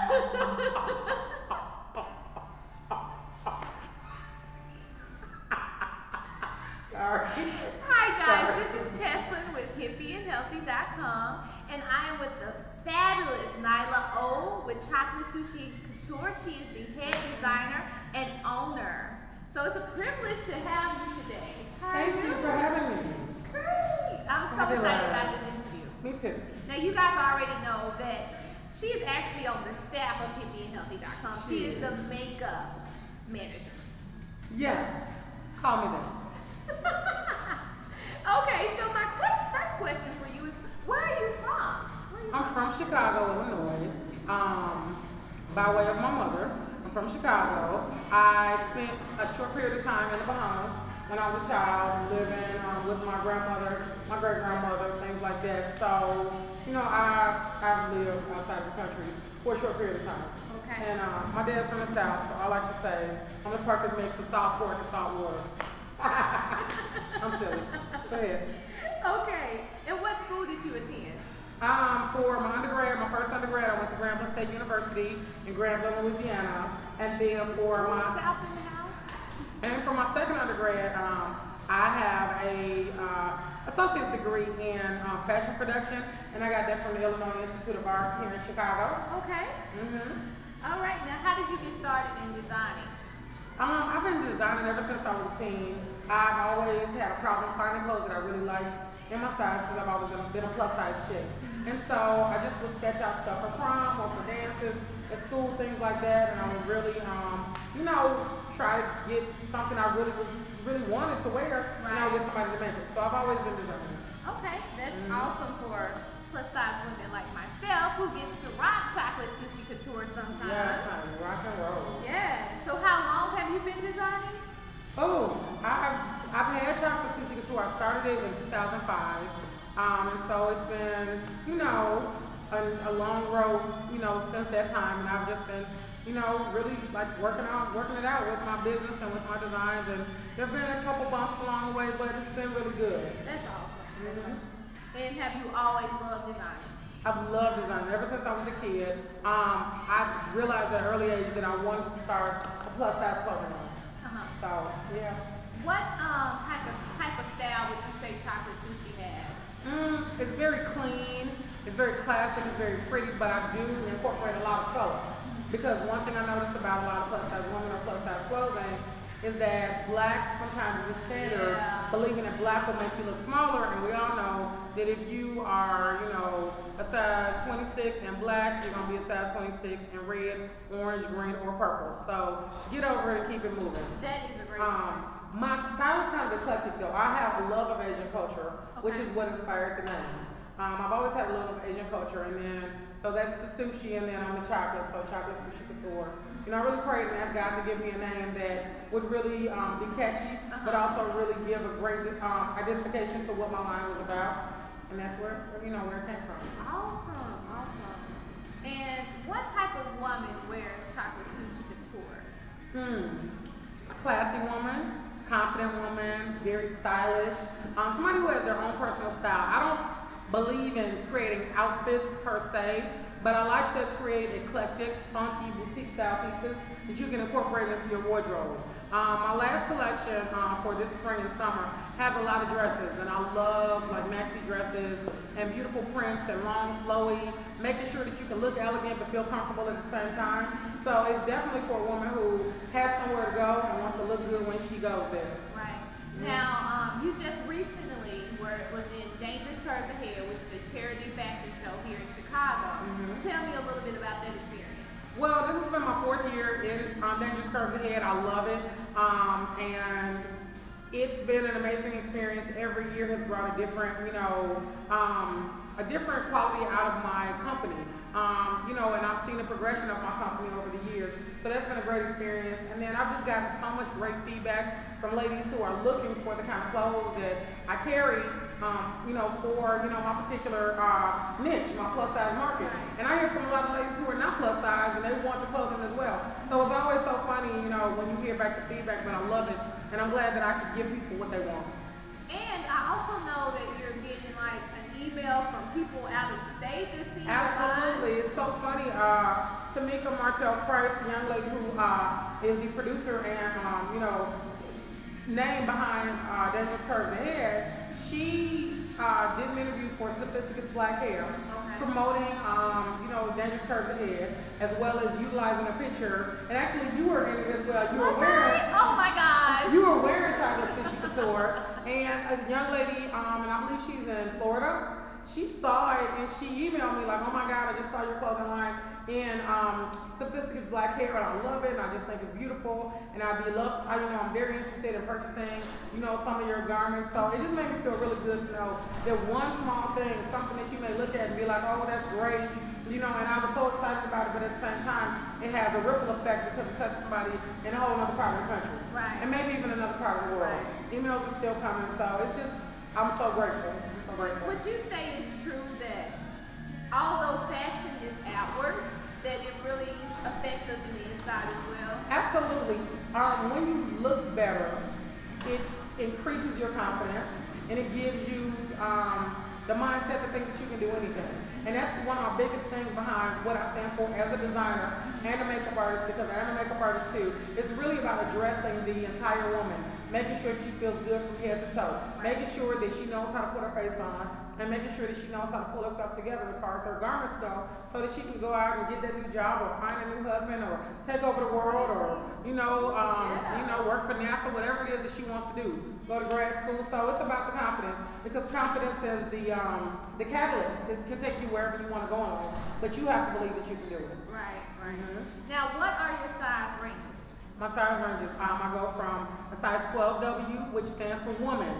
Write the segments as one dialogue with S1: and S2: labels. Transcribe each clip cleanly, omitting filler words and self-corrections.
S1: Sorry.
S2: Hi guys,
S1: Sorry.
S2: this is Tesslyn with hippyandhealthy.com, and I am with the fabulous Nyla O with Chocolate Sushi Couture. She is the head designer and owner. So it's a privilege to have you today.
S1: Thank you for having me.
S2: Great. I'm so excited about this interview.
S1: Me too.
S2: Now you guys already know that she is actually on the staff of hippyandhealthy.com. She is the makeup manager.
S1: Yes. Call me that.
S2: Okay, so my first question for you is, where are you from?
S1: I'm from Chicago, Illinois. By way of my mother. I'm from Chicago. I spent a short period of time in the Bahamas when I was a child, living with my grandmother, my great-grandmother, things like that. So, I've lived outside the country for a short period of time.
S2: Okay.
S1: And my dad's from the South, so I like to say I'm the perfect mix of salt pork and salt water. I'm silly. Go ahead.
S2: Okay. And what school did you attend?
S1: For my undergrad, my first undergrad, I went to Grambling State University in Grambling, Louisiana. And then for my second undergrad, I have a associate's degree in fashion production, and I got that from the Illinois Institute of Art here in Chicago.
S2: Okay. All right. Now, how did you get started in designing?
S1: I've been designing ever since I was a teen. I've always had a problem finding clothes that I really liked in my size because I've always been a plus size chick. And so I just would sketch out stuff for prom or for dances at school, things like that. And I would really, try to get something I really wanted to wear, and get somebody to make it. So I've always been designing.
S2: Okay, that's awesome for plus size women like myself who gets to rock Chocolate Sushi Couture sometimes.
S1: Yes, honey, rock and roll.
S2: Yeah. So how long have you been designing?
S1: Oh, I've had Chocolate Sushi Couture. I started it in 2005. And so it's been, a long road, since that time. And I've just been, really like working it out with my business and with my designs. And there've been a couple bumps along the way, but it's been really good.
S2: That's awesome. And have you always loved designing?
S1: I've loved designing ever since I was a kid. I realized at an early age that I wanted to start a plus size clothing line. So yeah.
S2: What type of style would you say Chocolate Sushi has?
S1: It's very clean. It's very classic. It's very pretty, but I do incorporate a lot of color. Because one thing I notice about a lot of plus size women or plus size clothing is that black sometimes is the standard. Believing that black will make you look smaller, and we all know that if you are, a size 26 in black, you're gonna be a size 26 in red, orange, green, or purple. So get over it and keep it moving.
S2: That is a great point.
S1: My style is kind of eclectic though. I have a love of Asian culture, which is what inspired the name. I've always had a love of Asian culture, and then so that's the sushi, and then I'm the chocolate, so Chocolate Sushi Couture. I really prayed and asked God to give me a name that would really be catchy, but also really give a great identification to what my line was about, and that's where it came from.
S2: Awesome. And what type of woman wears Chocolate Sushi Couture?
S1: A classy woman, confident woman, very stylish. Somebody who has their own personal style. I don't believe in creating outfits per se, but I like to create eclectic, funky, boutique style pieces that you can incorporate into your wardrobe. My last collection for this spring and summer has a lot of dresses, and I love like maxi dresses and beautiful prints and long, flowy, making sure that you can look elegant but feel comfortable at the same time. So it's definitely for a woman who has somewhere to go and wants to look good when she goes there.
S2: Right. Now, you just recently was in Dangerous Curves Ahead, which is a charity fashion show here in Chicago. Tell me a little bit about that experience.
S1: Well, this has been my 4th year in Dangerous Curves Ahead. I love it. And it's been an amazing experience. Every year has brought a different, a different quality out of my company. And I've seen the progression of my company over the years. So that's been a great experience. And then I've just gotten so much great feedback from ladies who are looking for the kind of clothes that I carry, for, my particular niche, my plus size market. And I hear from a lot of ladies who are not plus size and they want the clothing as well. So it's always so funny, when you hear back the feedback, but I love it. And I'm glad that I can give people what they want.
S2: And I also know that you're getting like an email from people out of state that see
S1: Absolutely. It's so funny. Tamika Martell Price, the young lady who is the producer and name behind Daniel's Curves Ahead, she did an interview for Sophisticated Black Hair, promoting, Daniel's Curves Ahead, as well as utilizing a picture. And actually, you were in it as well. You were wearing.
S2: Oh my gosh.
S1: You were wearing Chocolate Sushi Couture, and a young lady, and I believe she's in Florida. She saw it and she emailed me like, "Oh my God, I just saw your clothing line in Sophisticated Black Hair, and I love it, and I just think it's beautiful, and I'm very interested in purchasing, some of your garments." So it just made me feel really good to know that one small thing, something that you may look at and be like, "Oh, that's great," and I was so excited about it, but at the same time, it has a ripple effect because it touched somebody in a whole other part of the country,
S2: right,
S1: and maybe even another part of the world. Right. Emails are still coming, so it's just, I'm so grateful.
S2: Would you say it's true that although fashion is outward, that it really affects us in the inside as well?
S1: Absolutely. When you look better, it increases your confidence and it gives you the mindset to think that you can do anything. And that's one of our biggest things behind what I stand for as a designer and a makeup artist, because I'm a makeup artist too. It's really about addressing the entire woman, making sure she feels good from head to toe, making sure that she knows how to put her face on, and making sure that she knows how to pull herself together as far as her garments go, so that she can go out and get that new job or find a new husband or take over the world or, work for NASA, whatever it is that she wants to do. Go to grad school. So it's about the confidence, because confidence is the catalyst. It can take you wherever you want to go in life, but you have to believe that you can do it.
S2: Right. Now, what are your size ranges?
S1: My size ranges, I go from a size 12W, which stands for woman.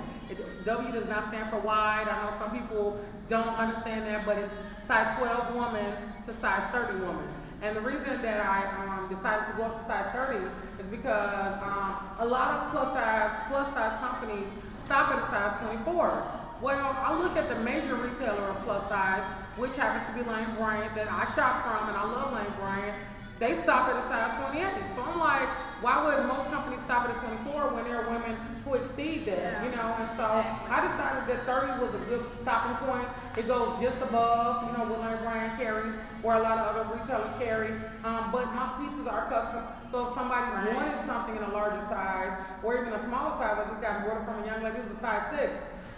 S1: W does not stand for wide. I know some people don't understand that, but it's size 12 woman to size 30 woman. And the reason that I decided to go up to size 30 is because a lot of plus size companies stop at a size 24. Well, I look at the major retailer of plus size, which happens to be Lane Bryant, that I shop from, and I love Lane Bryant. They stop at a size 28. So I'm like, why would most companies stop at a 24 when there are women who exceed that, And so I decided that 30 was a good stopping point. It goes just above, what Lane Bryant carries, or a lot of other retailers carry. But my pieces are custom. So if somebody wanted something in a larger size, or even a smaller size, I just got an order from a young lady who's a size 6.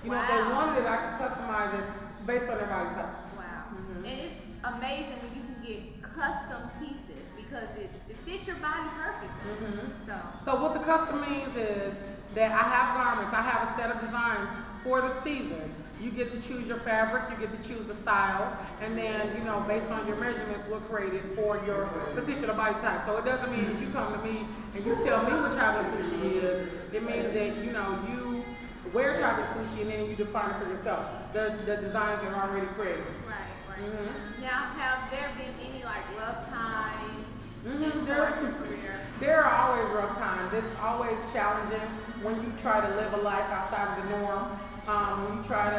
S1: If they wanted it, I could customize it based on their body type.
S2: Wow. And it's amazing when you can get custom pieces, because it fits your body perfectly. So
S1: what the custom means is that I have garments, I have a set of designs for the season. You get to choose your fabric, you get to choose the style, and then, based on your measurements, we'll create it for your particular body type. So it doesn't mean that you come to me and you tell me what chocolate sushi is. It means that, you wear chocolate sushi and then you define it for yourself. The designs are already created.
S2: Right. Now, have there been any rough times in your career?
S1: There are always rough times. It's always challenging when you try to live a life outside of the norm. When you try to,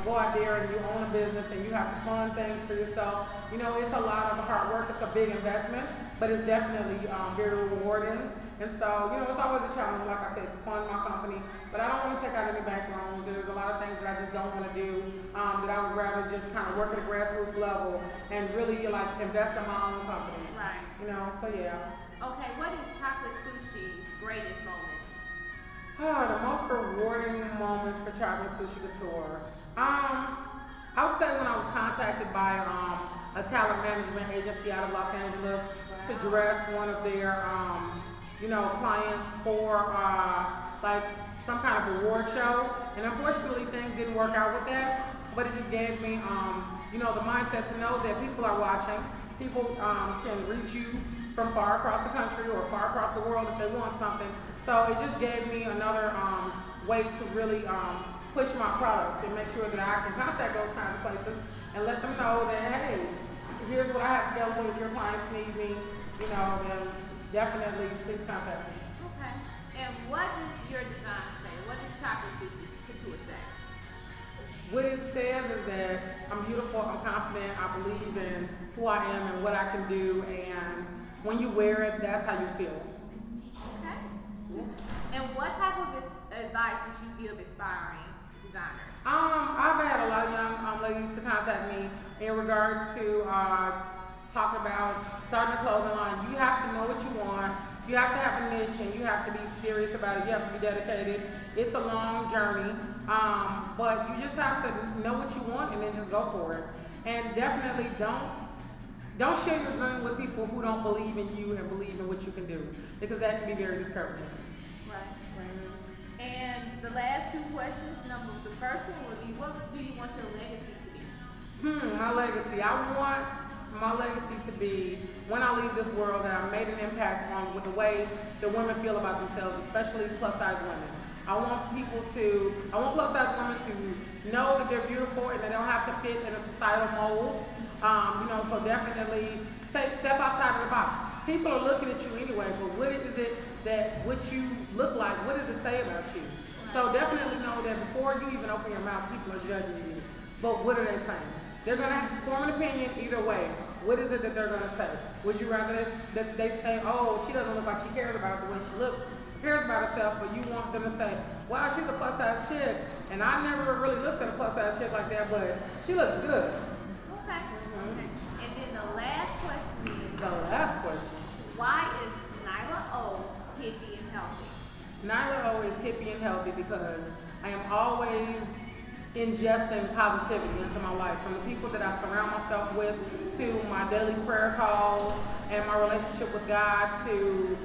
S1: go out there and you own a business and you have to fund things for yourself. It's a lot of hard work. It's a big investment, but it's definitely very rewarding. And so, it's always a challenge, like I said, to fund my company. But I don't want to take out any bank loans. There's a lot of things that I just don't want to do, that I would rather just kind of work at a grassroots level and really, invest in my own company.
S2: Right.
S1: So yeah.
S2: Okay, what is Chocolate Sushi's greatest moment?
S1: The most rewarding moments for Chocolate Sushi Couture. I would say when I was contacted by a talent management agency out of Los Angeles to dress one of their clients for some kind of award show. And unfortunately things didn't work out with that, but it just gave me the mindset to know that people are watching. People can reach you from far across the country or far across the world if they want something. So it just gave me another way to really push my product and make sure that I can contact those kinds of places and let them know that, hey, here's what I have available. If your clients need me, then definitely please contact me.
S2: Okay. And what does your design say? What does Chocolate Sushi Couture say?
S1: What it says is that I'm beautiful, I'm confident, I believe in who I am and what I can do, and when you wear it, that's how you feel.
S2: Okay. And what type of advice would you give aspiring designers?
S1: I've had a lot of young ladies to contact me in regards to talking about starting a clothing line, you have to know what you want. You have to have a niche, and you have to be serious about it. You have to be dedicated. It's a long journey, but you just have to know what you want and then just go for it. And definitely don't share your dream with people who don't believe in you and believe in what you can do, because that can be very discouraging.
S2: Right. And the last two questions, the first one would be, what do you want your legacy to be?
S1: My legacy. I want my legacy to be, when I leave this world, that I made an impact on with the way that women feel about themselves, especially plus size women. I want plus size women to know that they're beautiful and they don't have to fit in a societal mold. So definitely step outside of the box. People are looking at you anyway, but what is it that what you look like, what does it say about you? So definitely know that before you even open your mouth, people are judging you. But what are they saying? They're going to form an opinion either way. What is it that they're going to say? Would you rather that they say, oh, she doesn't look like she cares about the way she looks, cares about herself, but you want them to say, wow, she's a plus size chick, and I never really looked at a plus size chick like that, but she looks good.
S2: Okay. And then the last question is, why is Nyla O hippie and healthy?
S1: Nyla O is hippie and healthy because I am always ingesting positivity into my life, from the people that I surround myself with, to my daily prayer calls and my relationship with God, to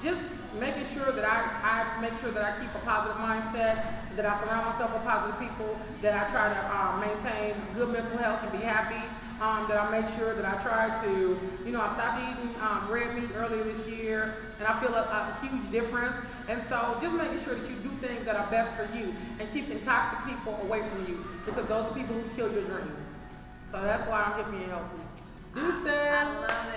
S1: just making sure that I make sure that I keep a positive mindset, that I surround myself with positive people, that I try to maintain good mental health and be happy, that I make sure that I try to, I stopped eating red meat earlier this year, and I feel a huge difference. And so just making sure that you do things that are best for you and keeping toxic people away from you, because those are people who kill your dreams. So that's why I'm hippie and healthy. Deuces.
S2: I love it.